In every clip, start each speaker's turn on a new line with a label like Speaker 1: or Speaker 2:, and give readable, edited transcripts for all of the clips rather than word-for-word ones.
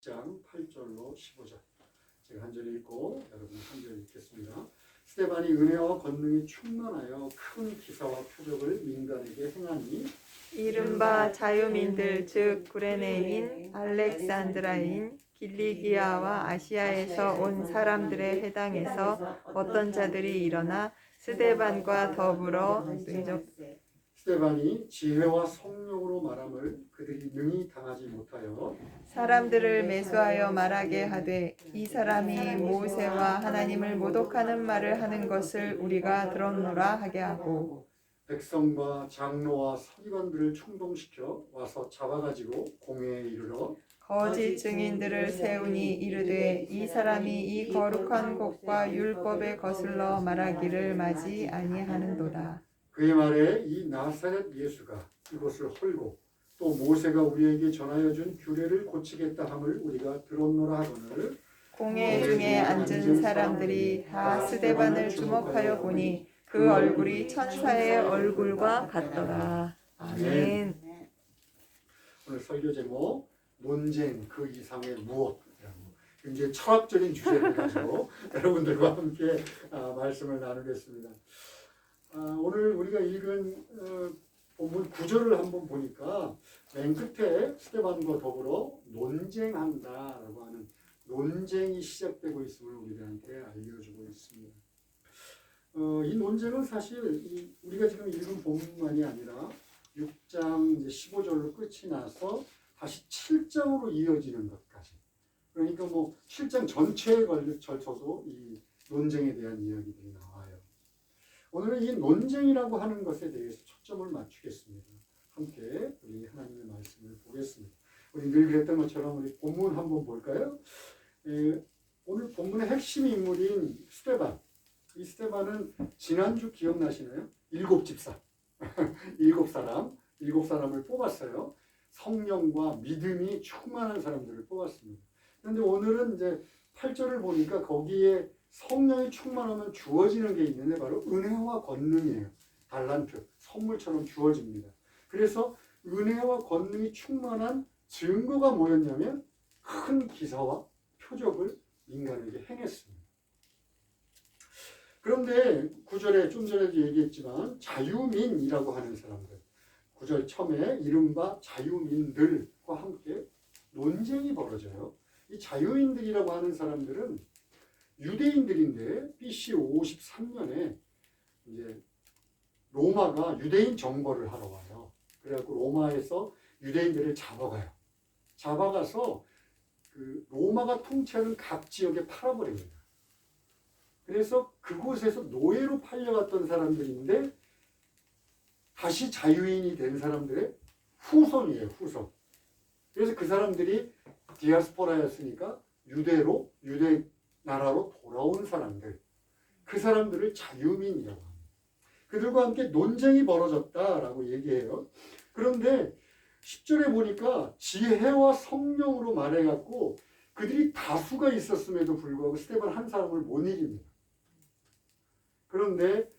Speaker 1: 장 8절로 15절. 제가 한 절 읽고 여러분 한 절 읽겠습니다. 스데반이 은혜와 권능이 충만하여 큰 기사와 표적을 민간에게 행하니
Speaker 2: 이른바 자유민들 즉 구레네인, 알렉산드라인, 길리기아와 아시아에서 온 사람들의 해당에서 어떤 자들이 일어나 스데반과 더불어
Speaker 1: 스데반이 지혜와 성령으로 말함을 그들이 능히 당하지 못하여
Speaker 2: 사람들을 매수하여 말하게 하되 이 사람이 모세와 하나님을 모독하는 말을 하는 것을 우리가 들었노라 하게 하고
Speaker 1: 백성과 장로와 서기관들을 충동시켜 와서 잡아가지고 공회에 이르러
Speaker 2: 거짓 증인들을 세우니 이르되 이 사람이 이 거룩한 곳과 율법에 거슬러 말하기를 마지 아니하는도다.
Speaker 1: 그의 말에 이 나사렛 예수가 이곳을 헐고 또 모세가 우리에게 전하여 준 규례를 고치겠다 함을 우리가 들었노라 하거늘
Speaker 2: 공회 중에 앉은 사람들이 다 스데반을 주목하여 보니 그 얼굴이 천사의 얼굴과 같더라. 아멘.
Speaker 1: 오늘 설교 제목 논쟁 그 이상의 무엇. 굉장히 철학적인 주제를 가지고 여러분들과 함께 말씀을 나누겠습니다. 오늘 우리가 읽은 본문 9절을 한번 보니까 맨 끝에 스데반과 더불어 논쟁한다라고 하는 논쟁이 시작되고 있음을 우리들한테 알려주고 있습니다. 이 논쟁은 사실 우리가 지금 읽은 본문만이 아니라 6장 15절로 끝이 나서 다시 7장으로 이어지는 것까지. 그러니까 7장 전체에 걸쳐서 이 논쟁에 대한 이야기들이 나와요. 오늘은 이 논쟁이라고 하는 것에 대해서 초점을 맞추겠습니다. 함께 우리 하나님의 말씀을 보겠습니다. 우리 늘 그랬던 것처럼 우리 본문 한번 볼까요? 오늘 본문의 핵심 인물인 스데반. 이 스데반은 지난주 기억나시나요? 7집사. 7사람을 뽑았어요. 성령과 믿음이 충만한 사람들을 뽑았습니다. 그런데 오늘은 이제 8절을 보니까 거기에 성령이 충만하면 주어지는 게 있는데 바로 은혜와 권능이에요. 달란트, 선물처럼 주어집니다. 그래서 은혜와 권능이 충만한 증거가 뭐였냐면 큰 기사와 표적을 민간에게 행했습니다. 그런데 9절에 좀 전에도 얘기했지만 자유민이라고 하는 사람들, 9절 처음에 이른바 자유민들과 함께 논쟁이 벌어져요. 이 자유인들이라고 하는 사람들은 유대인들인데 BC 53년에 이제 로마가 유대인 정벌을 하러 와요. 그래갖고 로마에서 유대인들을 잡아가요. 잡아가서 그 로마가 통치하는 각 지역에 팔아버립니다. 그래서 그곳에서 노예로 팔려갔던 사람들인데 다시 자유인이 된 사람들의 후손이에요. 후손. 그래서 그 사람들이 디아스포라였으니까 유대 나라로 돌아온 사람들, 그 사람들을 자유민이라고 합니다. 그들과 함께 논쟁이 벌어졌다라고 얘기해요. 그런데 10절에 보니까 지혜와 성령으로 말해갖고 그들이 다수가 있었음에도 불구하고 스데반 한 사람을 못 이깁니다. 그런데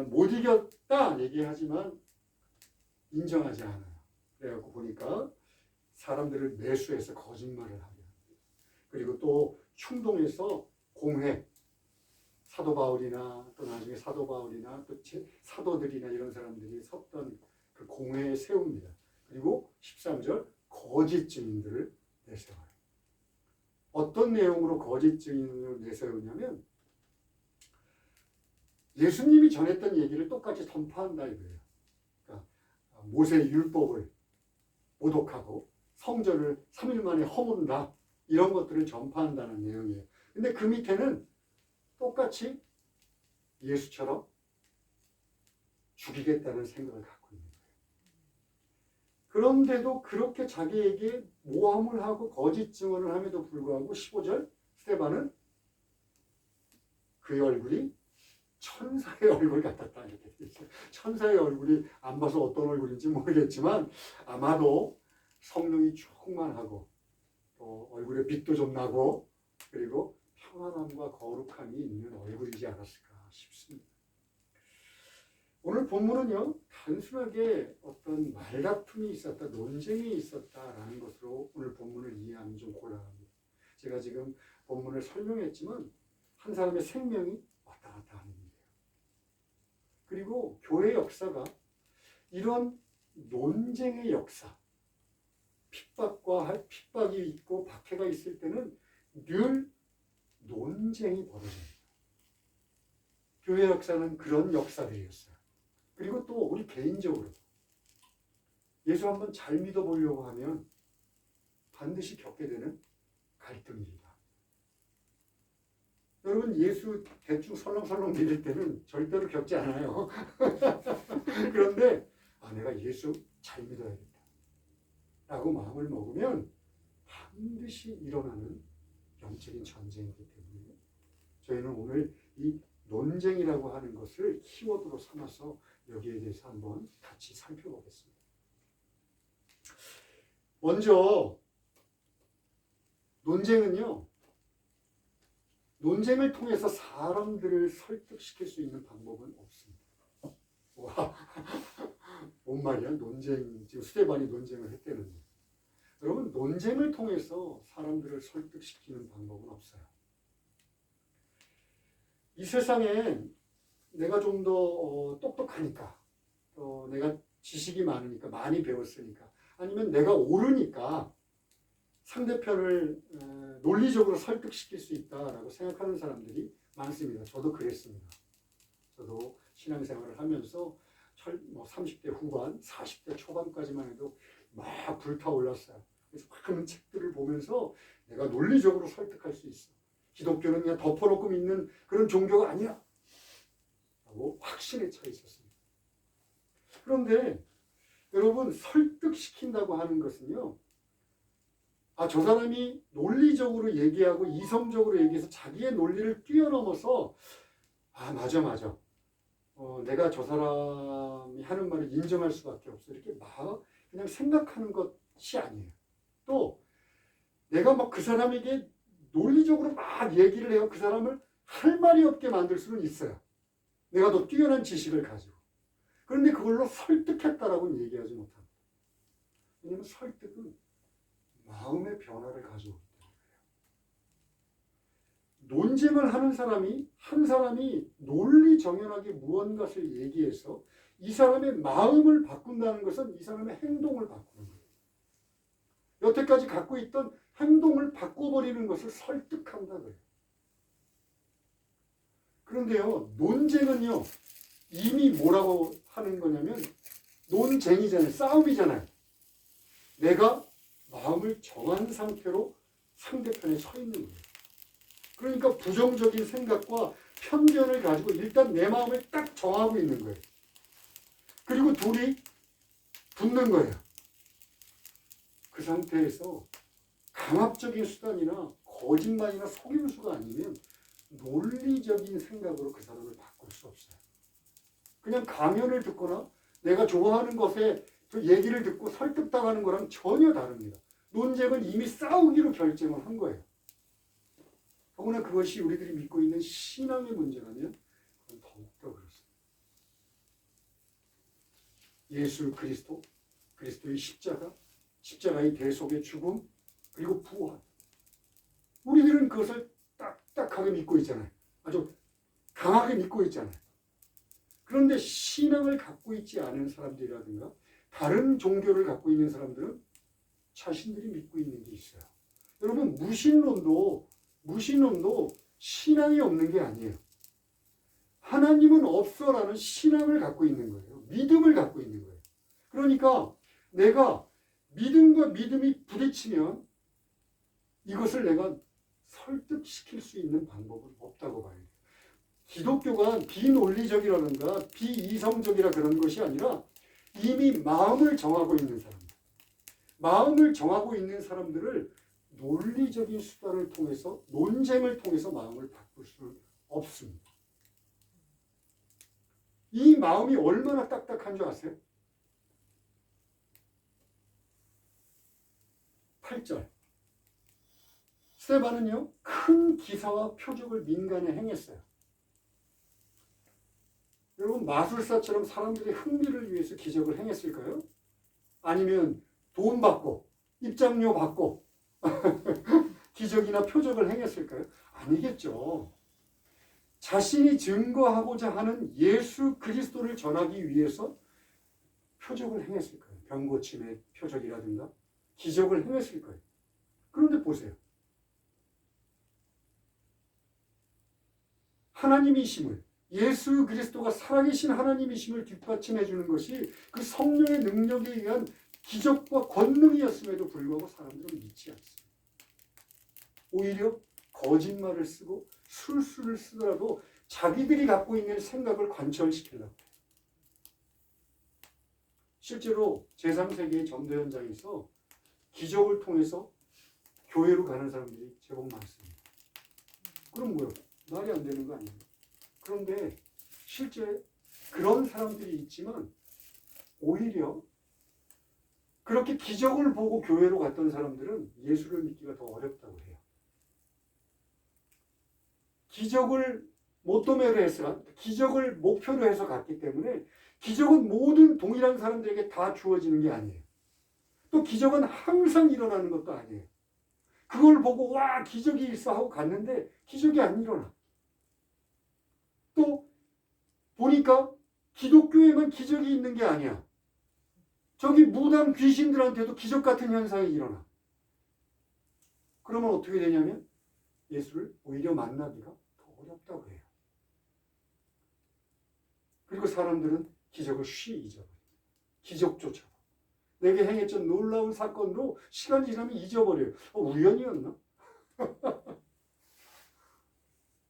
Speaker 1: 못 이겼다 얘기하지만 인정하지 않아요. 그래갖고 보니까 사람들을 매수해서 거짓말을 하게 합니다. 그리고 또 충동해서 공회, 사도 바울이나 또 나중에 사도 바울이나 또 사도들이나 이런 사람들이 섰던 그 공회에 세웁니다. 그리고 13절 거짓 증인들을 내세워요. 어떤 내용으로 거짓 증인을 내세우냐면 예수님이 전했던 얘기를 똑같이 선포한다 이거예요. 그러니까 모세의 율법을 모독하고 성전을 3일 만에 허문다. 이런 것들을 전파한다는 내용이에요. 근데 그 밑에는 똑같이 예수처럼 죽이겠다는 생각을 갖고 있는 거예요. 그런데도 그렇게 자기에게 모함을 하고 거짓 증언을 함에도 불구하고 15절 스데반은 그의 얼굴이 천사의 얼굴 같았다 이렇게 되어 있어요. 천사의 얼굴이 안 봐서 어떤 얼굴인지 모르겠지만 아마도 성령이 충만하고 또 얼굴에 빛도 좀 나고 그리고 평안함과 거룩함이 있는 얼굴이지 않았을까 싶습니다. 오늘 본문은요 단순하게 어떤 말다툼이 있었다, 논쟁이 있었다라는 것으로 오늘 본문을 이해하면 좀 곤란합니다. 제가 지금 본문을 설명했지만 한 사람의 생명이 왔다 갔다 하는 일이에요. 그리고 교회 역사가 이런 논쟁의 역사, 핍박이 있고 박해가 있을 때는 늘 논쟁이 벌어집니다. 교회 역사는 그런 역사들이었어요. 그리고 또 우리 개인적으로 예수 한번 잘 믿어보려고 하면 반드시 겪게 되는 갈등입니다. 여러분 여러분 예수 대충 설렁설렁 믿을 때는 절대로 겪지 않아요. 그런데 내가 예수 잘 믿어야겠다 라고 마음을 먹으면 반드시 일어나는 영적인 전쟁이기 때문에 저희는 오늘 이 논쟁이라고 하는 것을 키워드로 삼아서 여기에 대해서 한번 같이 살펴보겠습니다. 먼저 논쟁을 통해서 사람들을 설득시킬 수 있는 방법은 없습니다. 와, 뭔 말이야? 지금 스데반이 논쟁을 했다는데. 여러분, 논쟁을 통해서 사람들을 설득시키는 방법은 없어요. 이 세상에 내가 좀 더 똑똑하니까, 내가 지식이 많으니까, 많이 배웠으니까, 아니면 내가 옳으니까 상대편을 논리적으로 설득시킬 수 있다라고 생각하는 사람들이 많습니다. 저도 그랬습니다. 저도 신앙생활을 하면서 30대 후반, 40대 초반까지만 해도 막 불타올랐어요. 그래서 많은 책들을 보면서 내가 논리적으로 설득할 수 있어. 기독교는 그냥 덮어놓고 믿는 그런 종교가 아니야. 라고 확신에 차 있었습니다. 그런데 여러분 설득시킨다고 하는 것은요. 저 사람이 논리적으로 얘기하고 이성적으로 얘기해서 자기의 논리를 뛰어넘어서 맞아. 내가 저 사람이 하는 말을 인정할 수밖에 없어. 이렇게 그냥 생각하는 것이 아니에요. 또 내가 막 그 사람에게 논리적으로 막 얘기를 해요. 그 사람을 할 말이 없게 만들 수는 있어요. 내가 더 뛰어난 지식을 가지고. 그런데 그걸로 설득했다라고는 얘기하지 못합니다. 왜냐하면 설득은 마음의 변화를 가져오기 때문에 논쟁을 하는 한 사람이 논리정연하게 무언가를 얘기해서 이 사람의 마음을 바꾼다는 것은 이 사람의 행동을 바꾸는 거예요. 여태까지 갖고 있던 행동을 바꿔버리는 것을 설득한다 그래요. 그런데요, 논쟁은요, 이미 뭐라고 하는 거냐면 논쟁이잖아요. 싸움이잖아요. 내가 마음을 정한 상태로 상대편에 서 있는 거예요. 그러니까 부정적인 생각과 편견을 가지고 일단 내 마음을 딱 정하고 있는 거예요. 그리고 둘이 붙는 거예요. 그 상태에서 강압적인 수단이나 거짓말이나 속임수가 아니면 논리적인 생각으로 그 사람을 바꿀 수 없어요. 그냥 강연을 듣거나 내가 좋아하는 것에 그 얘기를 듣고 설득당하는 거랑 전혀 다릅니다. 논쟁은 이미 싸우기로 결정을 한 거예요. 더구나 그것이 우리들이 믿고 있는 신앙의 문제라면 그건 더욱더 그렇습니다. 예수 그리스도의 십자가의 대속의 죽음, 그리고 부활. 우리들은 그것을 딱딱하게 믿고 있잖아요. 아주 강하게 믿고 있잖아요. 그런데 신앙을 갖고 있지 않은 사람들이라든가 다른 종교를 갖고 있는 사람들은 자신들이 믿고 있는 게 있어요. 여러분 무신론도 신앙이 없는 게 아니에요. 하나님은 없어라는 신앙을 갖고 있는 거예요. 믿음을 갖고 있는 거예요. 그러니까 내가 믿음과 믿음이 부딪히면 이것을 내가 설득시킬 수 있는 방법은 없다고 봐요. 기독교가 비논리적이라든가 비이성적이라 그런 것이 아니라 이미 마음을 정하고 있는 사람들. 마음을 정하고 있는 사람들을 논리적인 수단을 통해서 논쟁을 통해서 마음을 바꿀 수는 없습니다. 이 마음이 얼마나 딱딱한 줄 아세요? 8절. 스데반은요, 큰 기사와 표적을 민간에 행했어요. 여러분, 마술사처럼 사람들의 흥미를 위해서 기적을 행했을까요? 아니면 돈 받고, 입장료 받고, 기적이나 표적을 행했을까요? 아니겠죠. 자신이 증거하고자 하는 예수 그리스도를 전하기 위해서 표적을 행했을 거예요. 병 고침의 표적이라든가 기적을 행했을 거예요. 그런데 보세요. 하나님이심을, 예수 그리스도가 살아계신 하나님이심을 뒷받침해 주는 것이 그 성령의 능력에 의한 기적과 권능이었음에도 불구하고 사람들은 믿지 않습니다. 오히려 거짓말을 쓰고 술수를 쓰더라도 자기들이 갖고 있는 생각을 관철시키려고 해요. 실제로 제3세계의 전도 현장에서 기적을 통해서 교회로 가는 사람들이 제법 많습니다. 그럼 뭐요? 말이 안 되는 거 아니에요? 그런데 실제 그런 사람들이 있지만 오히려 그렇게 기적을 보고 교회로 갔던 사람들은 예수를 믿기가 더 어렵다고 해요. 기적을 모토메로 해서, 기적을 목표로 해서 갔기 때문에 기적은 모든 동일한 사람들에게 다 주어지는 게 아니에요. 또 기적은 항상 일어나는 것도 아니에요. 그걸 보고 와 기적이 있어 하고 갔는데 기적이 안 일어나. 또 보니까 기독교에만 기적이 있는 게 아니야. 저기 무당 귀신들한테도 기적 같은 현상이 일어나. 그러면 어떻게 되냐면 예수를 오히려 만나기가 더 어렵다고 해요. 그리고 사람들은 기적을 쉬이 잊어버려요. 기적조차도. 내게 행했던 놀라운 사건도 시간이 지나면 잊어버려요. 우연이었나?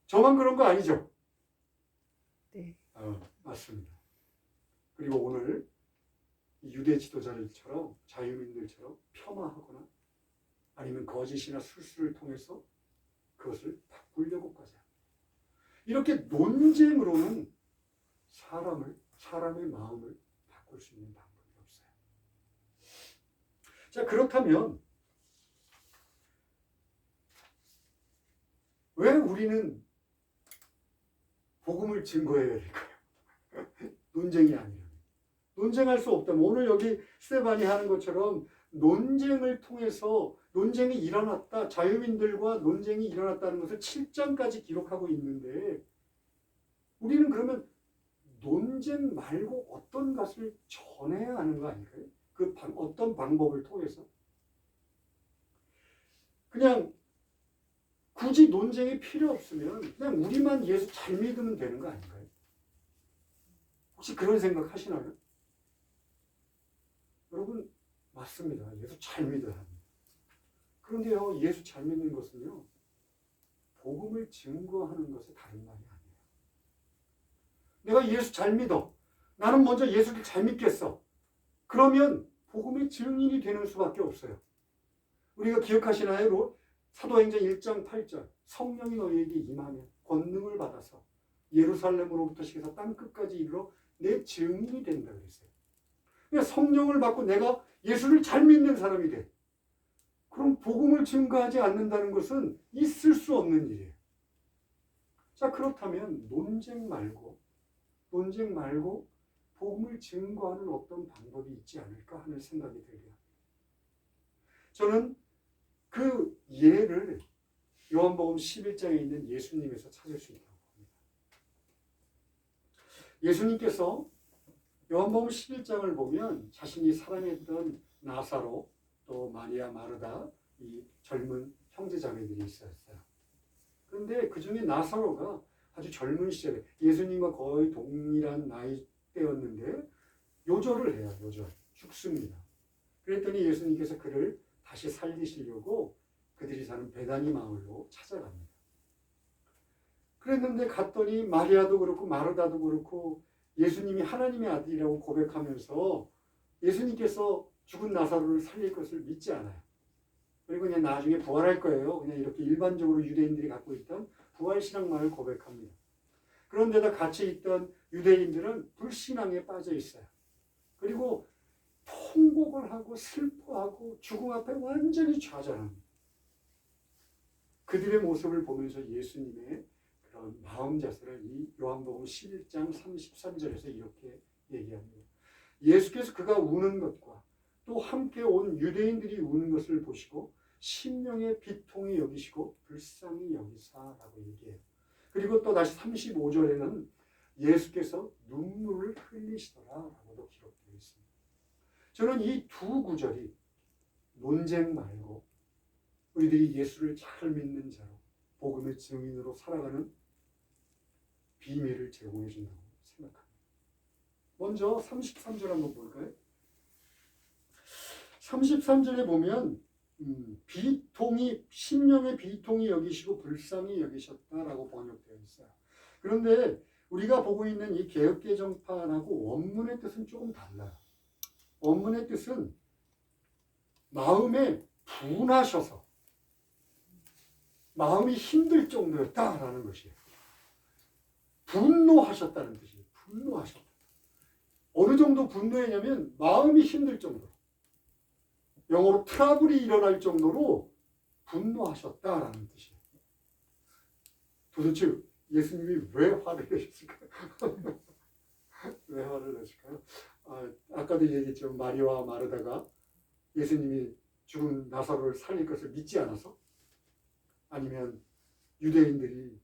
Speaker 1: 저만 그런 거 아니죠?
Speaker 2: 네.
Speaker 1: 맞습니다. 그리고 오늘 유대 지도자들처럼 자유민들처럼 폄하하거나 아니면 거짓이나 술수를 통해서 그것을 바꾸려고까지 합니다. 이렇게 논쟁으로는 사람의 마음을 바꿀 수 있는 방법이 없어요. 자, 그렇다면 왜 우리는 복음을 증거해야 될까요? 논쟁이 아니라. 논쟁할 수 없다면 오늘 여기 스테반이 하는 것처럼 논쟁을 통해서 논쟁이 일어났다. 자유민들과 논쟁이 일어났다는 것을 7장까지 기록하고 있는데 우리는 그러면 논쟁 말고 어떤 것을 전해야 하는 거 아닐까요? 어떤 방법을 통해서? 그냥 굳이 논쟁이 필요 없으면 그냥 우리만 예수 잘 믿으면 되는 거 아닌가요? 혹시 그런 생각 하시나요? 여러분 맞습니다. 예수 잘 믿어야 합니다. 그런데요, 예수 잘 믿는 것은요, 복음을 증거하는 것에 다른 말이 아니에요. 내가 예수 잘 믿어. 나는 먼저 예수를 잘 믿겠어. 그러면 복음의 증인이 되는 수밖에 없어요. 우리가 기억하시나요? 사도행전 1장 8절 성령이 너희에게 임하면 권능을 받아서 예루살렘으로부터 시작해서 땅끝까지 이르러 내 증인이 된다 그랬어요. 그러니까 성령을 받고 내가 예수를 잘 믿는 사람이 돼. 그럼 복음을 증거하지 않는다는 것은 있을 수 없는 일이에요. 자, 그렇다면 논쟁 말고 복음을 증거하는 어떤 방법이 있지 않을까 하는 생각이 들어요. 저는 그 예를 요한복음 11장에 있는 예수님에서 찾을 수 있다고 봅니다. 예수님께서 요한복음 11장을 보면 자신이 사랑했던 나사로 또 마리아 마르다 이 젊은 형제자매들이 있었어요. 그런데 그 중에 나사로가 아주 젊은 시절에 예수님과 거의 동일한 나이대였는데 요절을 해요. 죽습니다. 그랬더니 예수님께서 그를 다시 살리시려고 그들이 사는 베다니 마을로 찾아갑니다. 그랬는데 갔더니 마리아도 그렇고 마르다도 그렇고 예수님이 하나님의 아들이라고 고백하면서 예수님께서 죽은 나사로를 살릴 것을 믿지 않아요. 그리고 그냥 나중에 부활할 거예요. 그냥 이렇게 일반적으로 유대인들이 갖고 있던 부활신앙만을 고백합니다. 그런데다 같이 있던 유대인들은 불신앙에 빠져 있어요. 그리고 통곡을 하고 슬퍼하고 죽음 앞에 완전히 좌절합니다. 그들의 모습을 보면서 예수님의 그런 마음 자세를 이 요한복음 11장 33절에서 이렇게 얘기합니다. 예수께서 그가 우는 것과 또 함께 온 유대인들이 우는 것을 보시고 심령의 비통히 여기시고 불쌍히 여기사라고 얘기해요. 그리고 또 다시 35절에는 예수께서 눈물을 흘리시더라라고도 기록되어 있습니다. 저는 이 두 구절이 논쟁 말고 우리들이 예수를 잘 믿는 자로 복음의 증인으로 살아가는 비밀을 제공해 준다고 생각합니다. 먼저 33절 한번 볼까요? 33절에 보면 비통이 심령의 비통이 여기시고 불쌍히 여기셨다라고 번역되어 있어요. 그런데 우리가 보고 있는 이 개역개정판하고 원문의 뜻은 조금 달라요. 원문의 뜻은 마음에 분하셔서 마음이 힘들 정도였다라는 것이에요. 분노하셨다는 뜻이에요. 분노하셨다. 어느 정도 분노했냐면 마음이 힘들 정도로, 영어로 트러블이 일어날 정도로 분노하셨다라는 뜻이에요. 도대체 예수님이 왜 화를 내셨을까요? 왜 화를 내셨을까요? 아까도 얘기했죠. 마리아와 마르다가 예수님이 죽은 나사로를 살릴 것을 믿지 않아서? 아니면 유대인들이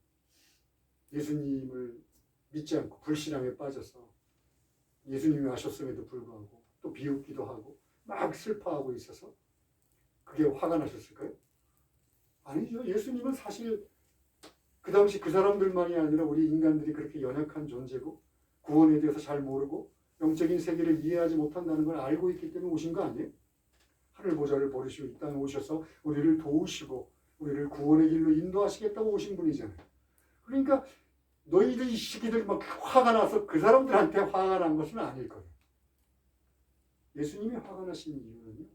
Speaker 1: 예수님을 믿지 않고 불신앙에 빠져서 예수님이 하셨음에도 불구하고 또 비웃기도 하고 막 슬퍼하고 있어서 그게 화가 나셨을까요? 아니죠. 예수님은 사실 그 당시 그 사람들만이 아니라 우리 인간들이 그렇게 연약한 존재고 구원에 대해서 잘 모르고 영적인 세계를 이해하지 못한다는 걸 알고 있기 때문에 오신 거 아니에요? 하늘 보좌를 버리시고 이 땅에 오셔서 우리를 도우시고 우리를 구원의 길로 인도하시겠다고 오신 분이잖아요. 그러니까 너희들 이 시기들 막 화가 나서 그 사람들한테 화가 난 것은 아닐 거예요. 예수님이 화가 나신 이유는요,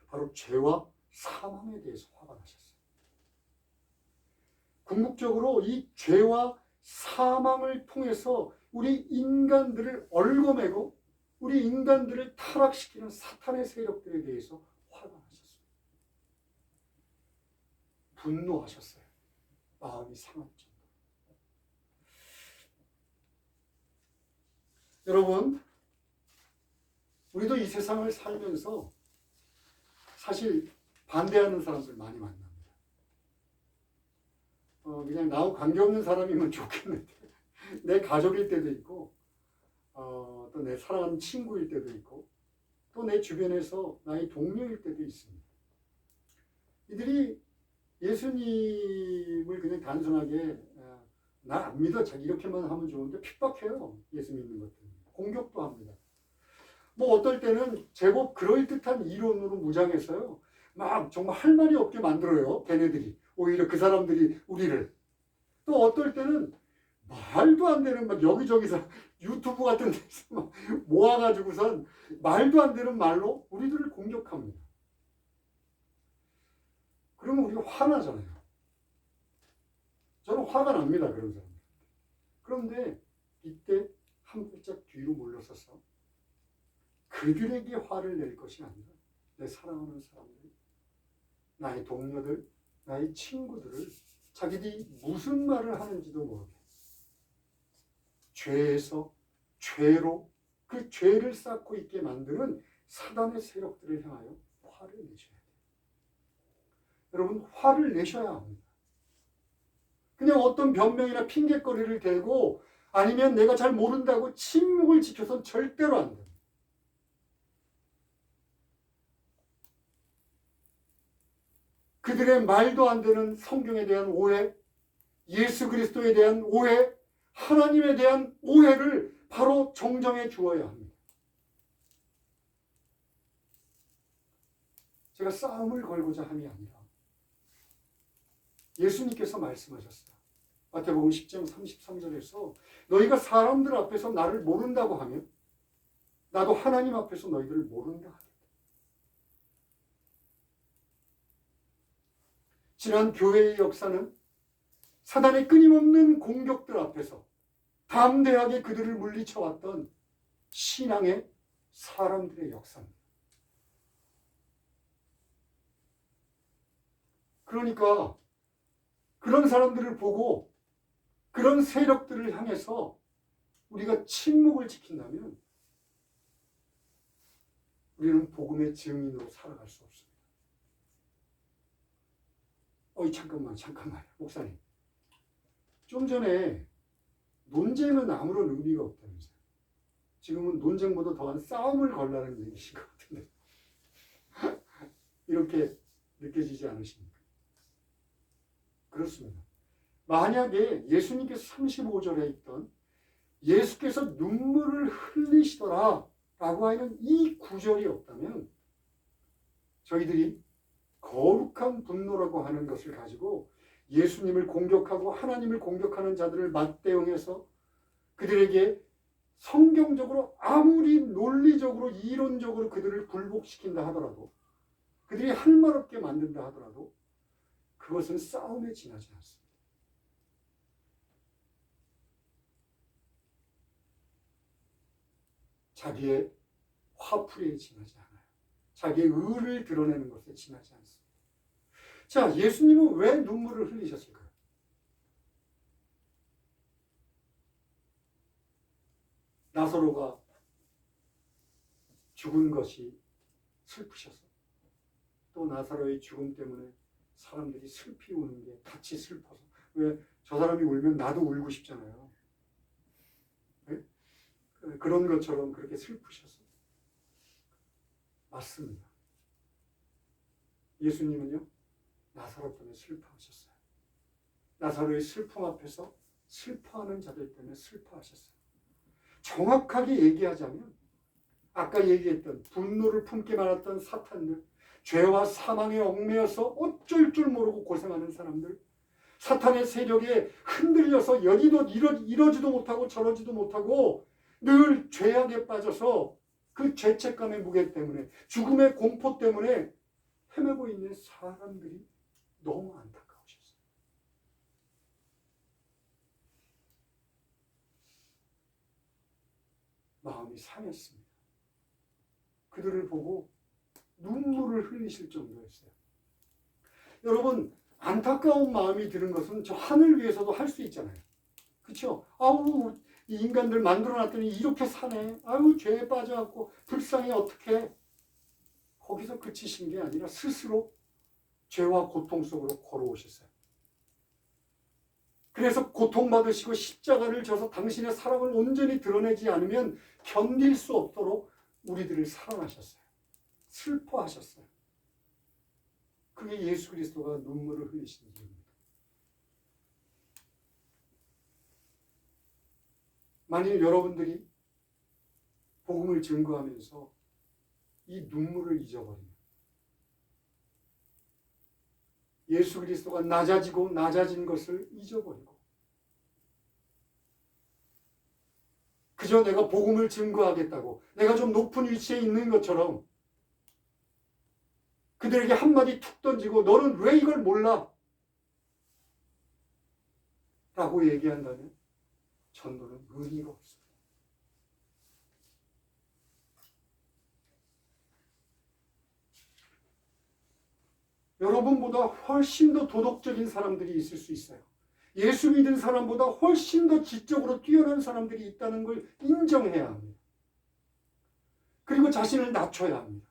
Speaker 1: 바로 죄와 사망에 대해서 화가 나셨어요. 궁극적으로 이 죄와 사망을 통해서 우리 인간들을 얽어매고 우리 인간들을 타락시키는 사탄의 세력들에 대해서 화가 나셨어요. 분노하셨어요. 마음이 상한 정도. 여러분, 우리도 이 세상을 살면서 사실 반대하는 사람들 많이 만납니다. 그냥 나하고 관계없는 사람이면 좋겠는데 내 가족일 때도 있고 또 내 사랑하는 친구일 때도 있고 또 내 주변에서 나의 동료일 때도 있습니다. 이들이 예수님을 그냥 단순하게 나 안 믿어 자기 이렇게만 하면 좋은데 핍박해요. 예수 믿는 것 때문에. 공격도 합니다. 뭐 어떨 때는 제법 그럴듯한 이론으로 무장해서요. 막 정말 할 말이 없게 만들어요. 걔네들이. 오히려 그 사람들이 우리를. 또 어떨 때는 말도 안 되는 막 여기저기서 유튜브 같은 데서 막 모아가지고선 말도 안 되는 말로 우리들을 공격합니다. 그러면 우리가 화나잖아요. 저는 화가 납니다. 그런 사람들. 그런데 이때 한 발짝 뒤로 물러서서 그들에게 화를 낼 것이 아니라 내 사랑하는 사람들, 나의 동료들, 나의 친구들을 자기들이 무슨 말을 하는지도 모르게 죄에서 죄로 그 죄를 쌓고 있게 만드는 사단의 세력들을 향하여 화를 내셔야 돼요. 여러분, 화를 내셔야 합니다. 그냥 어떤 변명이나 핑계거리를 대고 아니면 내가 잘 모른다고 침묵을 지켜서는 절대로 안 됩니다. 그들의 말도 안 되는 성경에 대한 오해, 예수 그리스도에 대한 오해, 하나님에 대한 오해를 바로 정정해 주어야 합니다. 제가 싸움을 걸고자 함이 아니라 예수님께서 말씀하셨어요. 마태복음 10장 33절에서 너희가 사람들 앞에서 나를 모른다고 하면 나도 하나님 앞에서 너희들을 모른다 하겠다. 지난 교회의 역사는 사단의 끊임없는 공격들 앞에서 담대하게 그들을 물리쳐왔던 신앙의 사람들의 역사입니다. 그러니까 그런 사람들을 보고 그런 세력들을 향해서 우리가 침묵을 지킨다면 우리는 복음의 증인으로 살아갈 수 없습니다. 어이 잠깐만 목사님. 좀 전에 논쟁은 아무런 의미가 없다면서요. 지금은 논쟁보다 더한 싸움을 걸라는 얘기신 것 같은데 이렇게 느껴지지 않으십니까? 그렇습니다. 만약에 예수님께서 35절에 있던 예수께서 눈물을 흘리시더라 라고 하는 이 구절이 없다면 저희들이 거룩한 분노라고 하는 것을 가지고 예수님을 공격하고 하나님을 공격하는 자들을 맞대응해서 그들에게 성경적으로 아무리 논리적으로 이론적으로 그들을 굴복시킨다 하더라도 그들이 할 말 없게 만든다 하더라도 그것은 싸움에 지나지 않습니다. 자기의 화풀이에 지나지 않아요. 자기의 의를 드러내는 것에 지나지 않습니다. 자, 예수님은 왜 눈물을 흘리셨을까요? 나사로가 죽은 것이 슬프셔서 또 나사로의 죽음 때문에 사람들이 슬피 우는 게 같이 슬퍼서 왜 저 사람이 울면 나도 울고 싶잖아요. 네? 그런 것처럼 그렇게 슬프셔서 맞습니다. 예수님은요 나사로 때문에 슬퍼하셨어요. 나사로의 슬픔 앞에서 슬퍼하는 자들 때문에 슬퍼하셨어요. 정확하게 얘기하자면 아까 얘기했던 분노를 품게 말았던 사탄들, 죄와 사망에 얽매여서 어쩔 줄 모르고 고생하는 사람들, 사탄의 세력에 흔들려서 여기도 이러지도 못하고 저러지도 못하고 늘 죄악에 빠져서 그 죄책감의 무게 때문에 죽음의 공포 때문에 헤매고 있는 사람들이 너무 안타까우셨어요. 마음이 상했습니다. 그들을 보고 눈물을 흘리실 정도였어요. 여러분, 안타까운 마음이 드는 것은 저 하늘 위에서도 할 수 있잖아요. 그렇죠? 아우, 이 인간들 만들어놨더니 이렇게 사네. 아유, 죄에 빠져갖고 불쌍해 어떡해. 거기서 그치신 게 아니라 스스로 죄와 고통 속으로 걸어오셨어요. 그래서 고통받으시고 십자가를 져서 당신의 사랑을 온전히 드러내지 않으면 견딜 수 없도록 우리들을 사랑하셨어요. 슬퍼하셨어요. 그게 예수 그리스도가 눈물을 흘리신 이유입니다. 만일 여러분들이 복음을 증거하면서 이 눈물을 잊어버리면 예수 그리스도가 낮아지고 낮아진 것을 잊어버리고 그저 내가 복음을 증거하겠다고 내가 좀 높은 위치에 있는 것처럼 그들에게 한마디 툭 던지고 너는 왜 이걸 몰라? 라고 얘기한다면 전도는 의미가 없습니다. 여러분보다 훨씬 더 도덕적인 사람들이 있을 수 있어요. 예수 믿은 사람보다 훨씬 더 지적으로 뛰어난 사람들이 있다는 걸 인정해야 합니다. 그리고 자신을 낮춰야 합니다.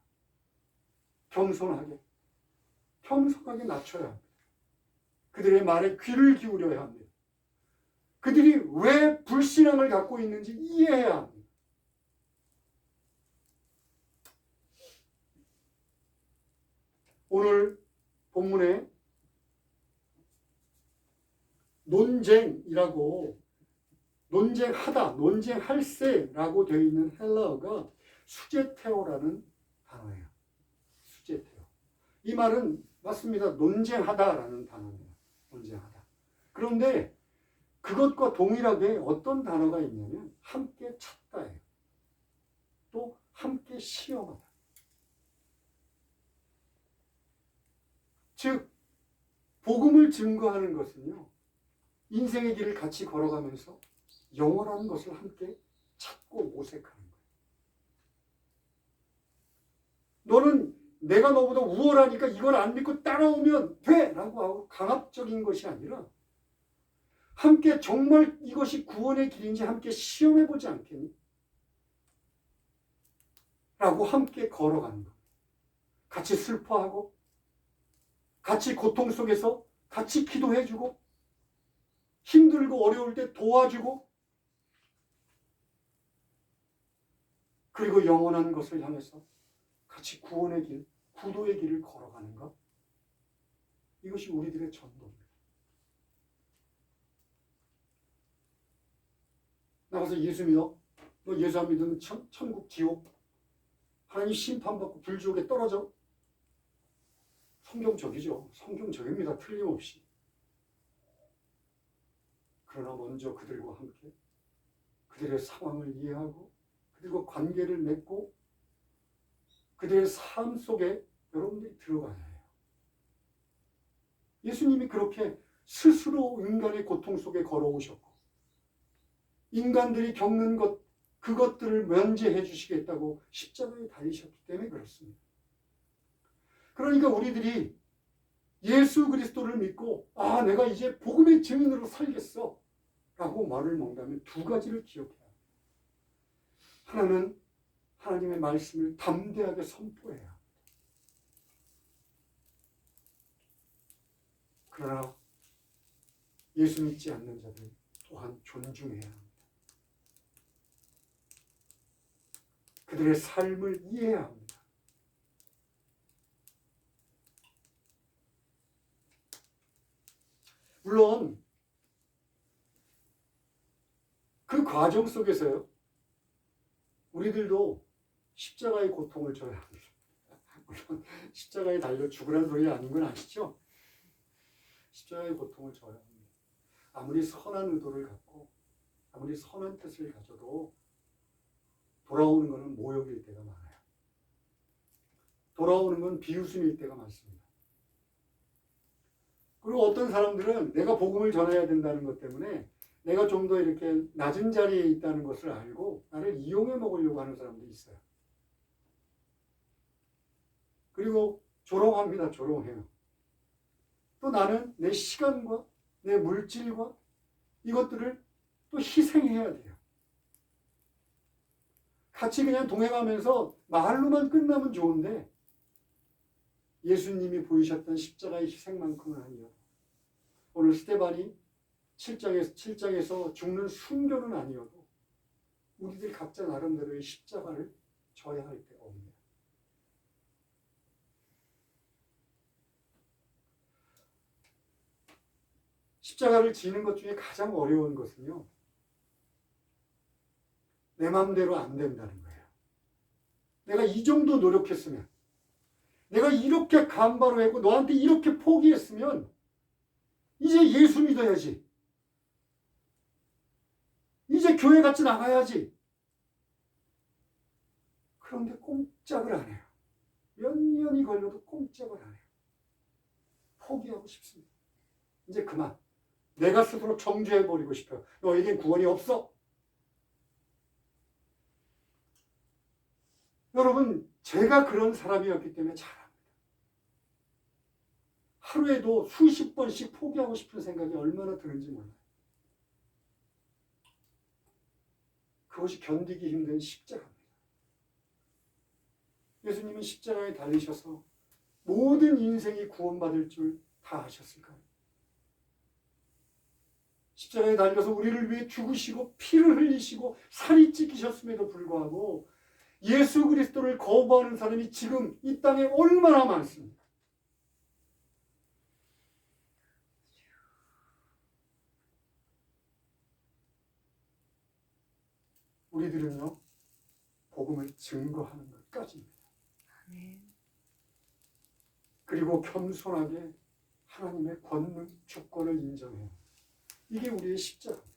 Speaker 1: 겸손하게 낮춰야 합니다. 그들의 말에 귀를 기울여야 합니다. 그들이 왜 불신앙을 갖고 있는지 이해해야 합니다. 오늘 본문에 논쟁이라고 논쟁하다, 논쟁할세라고 되어 있는 헬라어가 수제테오라는 단어예요. 수제테오. 이 말은 맞습니다. 논쟁하다라는 단어입니다. 논쟁하다. 그런데 그것과 동일하게 어떤 단어가 있냐면 함께 찾다예요. 또 함께 시험하다. 즉 복음을 증거하는 것은요. 인생의 길을 같이 걸어가면서 영원한 것을 함께 찾고 모색하는 거예요. 너는 내가 너보다 우월하니까 이걸 안 믿고 따라오면 돼! 라고 하고 강압적인 것이 아니라 함께 정말 이것이 구원의 길인지 함께 시험해보지 않겠니? 라고 함께 걸어가는 거예요. 같이 슬퍼하고 같이 고통 속에서 같이 기도해주고 힘들고 어려울 때 도와주고 그리고 영원한 것을 향해서 같이 구원의 길, 구도의 길을 걸어가는 것. 이것이 우리들의 전도입니다. 나가서 예수 믿어? 너 예수 안 믿으면 천국 지옥? 하나님 심판받고 불지옥에 떨어져? 성경적이죠. 성경적입니다. 틀림없이. 그러나 먼저 그들과 함께 그들의 상황을 이해하고 그들과 관계를 맺고 그들의 삶 속에 여러분들이 들어가야 해요. 예수님이 그렇게 스스로 인간의 고통 속에 걸어오셨고 인간들이 겪는 것, 그것들을 면제해 주시겠다고 십자가에 달리셨기 때문에 그렇습니다. 그러니까 우리들이 예수 그리스도를 믿고 내가 이제 복음의 증인으로 살겠어 라고 말을 먹는다면 두 가지를 기억해야 합니다. 하나는 하나님의 말씀을 담대하게 선포해야 합니다. 그러나 예수 믿지 않는 자들 또한 존중해야 합니다. 그들의 삶을 이해해야 합니다. 물론 그 과정 속에서요, 우리들도 십자가의 고통을 져야 합니다. 물론 십자가에 달려 죽으라는 소리 아닌 건 아시죠? 십자가의 고통을 져야 합니다. 아무리 선한 의도를 갖고 아무리 선한 뜻을 가져도 돌아오는 것은 모욕일 때가 많아요. 돌아오는 건 비웃음일 때가 많습니다. 그리고 어떤 사람들은 내가 복음을 전해야 된다는 것 때문에 내가 좀 더 이렇게 낮은 자리에 있다는 것을 알고 나를 이용해 먹으려고 하는 사람들이 있어요. 그리고 조롱합니다. 조롱해요. 또 나는 내 시간과 내 물질과 이것들을 또 희생해야 돼요. 같이 그냥 동행하면서 말로만 끝나면 좋은데 예수님이 보이셨던 십자가의 희생만큼은 아니에요. 오늘 스데반이 7장에서 죽는 순교는 아니어도 우리들 각자 나름대로의 십자가를 져야 할 때가 옵니다. 십자가를 지는 것 중에 가장 어려운 것은요, 내 마음대로 안 된다는 거예요. 내가 이 정도 노력했으면, 내가 이렇게 간바로 했고 너한테 이렇게 포기했으면 이제 예수 믿어야지. 이제 교회 같이 나가야지. 그런데 꼼짝을 안 해요. 몇 년이 걸려도 꼼짝을 안 해요. 포기하고 싶습니다. 이제 그만. 내가 스스로 정죄해버리고 싶어요. 너에겐 구원이 없어. 여러분, 제가 그런 사람이었기 때문에 잘 압니다. 하루에도 수십 번씩 포기하고 싶은 생각이 얼마나 드는지 몰라요. 그것이 견디기 힘든 십자가입니다. 예수님은 십자가에 달리셔서 모든 인생이 구원받을 줄 다 아셨을까요? 십자가에 달려서 우리를 위해 죽으시고 피를 흘리시고 살이 찢기셨음에도 불구하고 예수 그리스도를 거부하는 사람이 지금 이 땅에 얼마나 많습니까? 우리들은요, 복음을 증거하는 것까지입니다. 그리고 겸손하게 하나님의 권능, 주권을 인정해요. 이게 우리의 십자가입니다.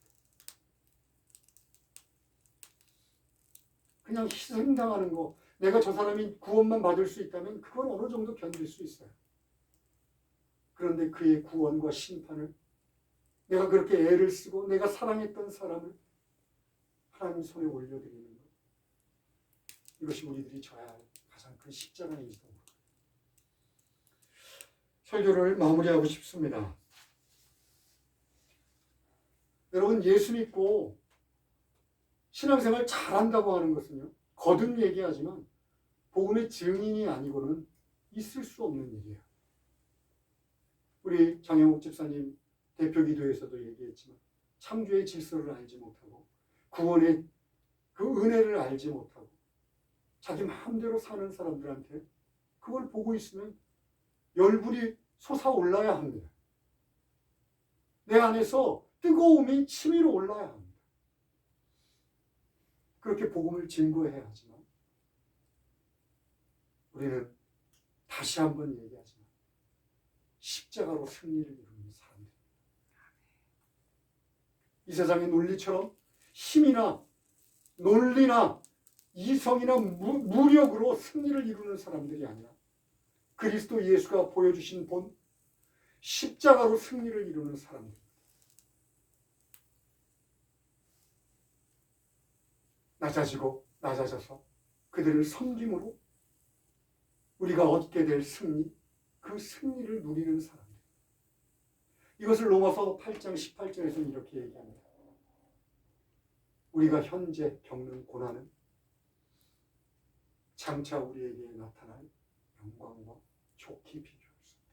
Speaker 1: 그냥 희생당하는 거, 내가 저 사람이 구원만 받을 수 있다면 그건 어느 정도 견딜 수 있어요. 그런데 그의 구원과 심판을 내가 그렇게 애를 쓰고 내가 사랑했던 사람을 하나님 손에 올려드리는 것, 이것이 우리들이 져야 할 가장 큰 십자가이기도 합니다. 설교를 마무리하고 싶습니다. 여러분, 예수 믿고 신앙생활 잘한다고 하는 것은요, 거듭 얘기하지만 복음의 증인이 아니고는 있을 수 없는 일이에요. 우리 장영욱 집사님 대표 기도에서도 얘기했지만 창조의 질서를 알지 못하고 구원의 그 은혜를 알지 못하고 자기 마음대로 사는 사람들한테 그걸 보고 있으면 열불이 솟아올라야 합니다. 내 안에서 뜨거움이 치밀어 올라야 합니다. 그렇게 복음을 증거해야 하지만 우리는 다시 한번 얘기하지만 십자가로 승리를 이루는 사람들입니다. 이 세상의 논리처럼 힘이나 논리나 이성이나 무력으로 승리를 이루는 사람들이 아니라 그리스도 예수가 보여주신 본 십자가로 승리를 이루는 사람들. 낮아져서 그들을 섬김으로 우리가 얻게 될 승리, 그 승리를 누리는 사람들. 이것을 로마서 8장 18절에서는 이렇게 얘기합니다. 우리가 현재 겪는 고난은 장차 우리에게 나타날 영광과 좋게 비교할 수 없다.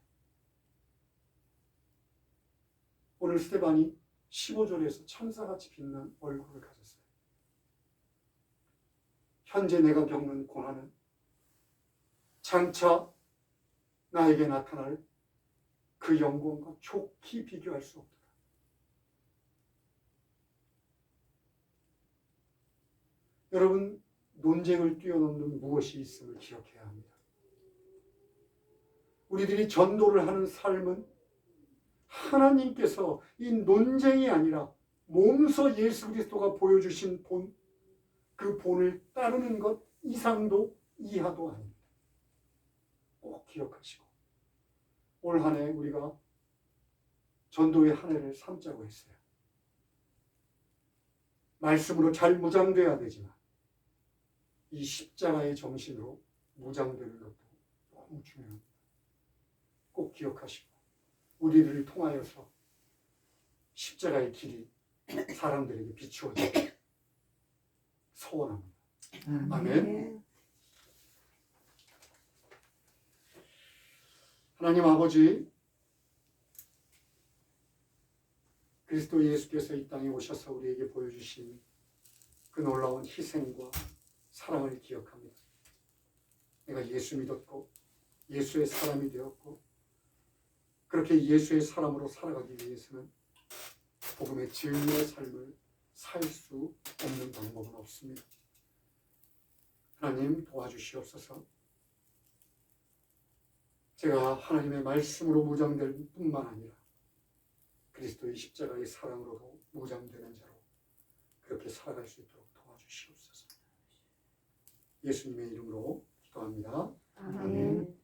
Speaker 1: 오늘 스데반이 15절에서 천사같이 빛난 얼굴을 가졌어요. 현재 내가 겪는 고난은 장차 나에게 나타날 그 영광과 좋게 비교할 수 없다. 여러분, 논쟁을 뛰어넘는 무엇이 있음을 기억해야 합니다. 우리들이 전도를 하는 삶은 하나님께서 이 논쟁이 아니라 몸소 예수 그리스도가 보여주신 본, 그 본을 따르는 것 이상도 이하도 아닙니다. 꼭 기억하시고 올 한 해 우리가 전도의 한 해를 삼자고 했어요. 말씀으로 잘 무장돼야 되지만 이 십자가의 정신으로 무장되는 것도 너무 중요합니다. 꼭 기억하시고 우리를 통하여서 십자가의 길이 사람들에게 비추어지길 소원합니다. 아멘. 하나님 아버지, 그리스도 예수께서 이 땅에 오셔서 우리에게 보여주신 그 놀라운 희생과 사랑을 기억합니다. 내가 예수 믿었고 예수의 사람이 되었고 그렇게 예수의 사람으로 살아가기 위해서는 복음의 진리의 삶을 살 수 없는 방법은 없습니다. 하나님 도와주시옵소서. 제가 하나님의 말씀으로 무장될 뿐만 아니라 그리스도의 십자가의 사랑으로도 무장되는 자로 그렇게 살아갈 수 있도록 도와주시옵소서. 예수님의 이름으로 기도합니다.
Speaker 2: 아멘.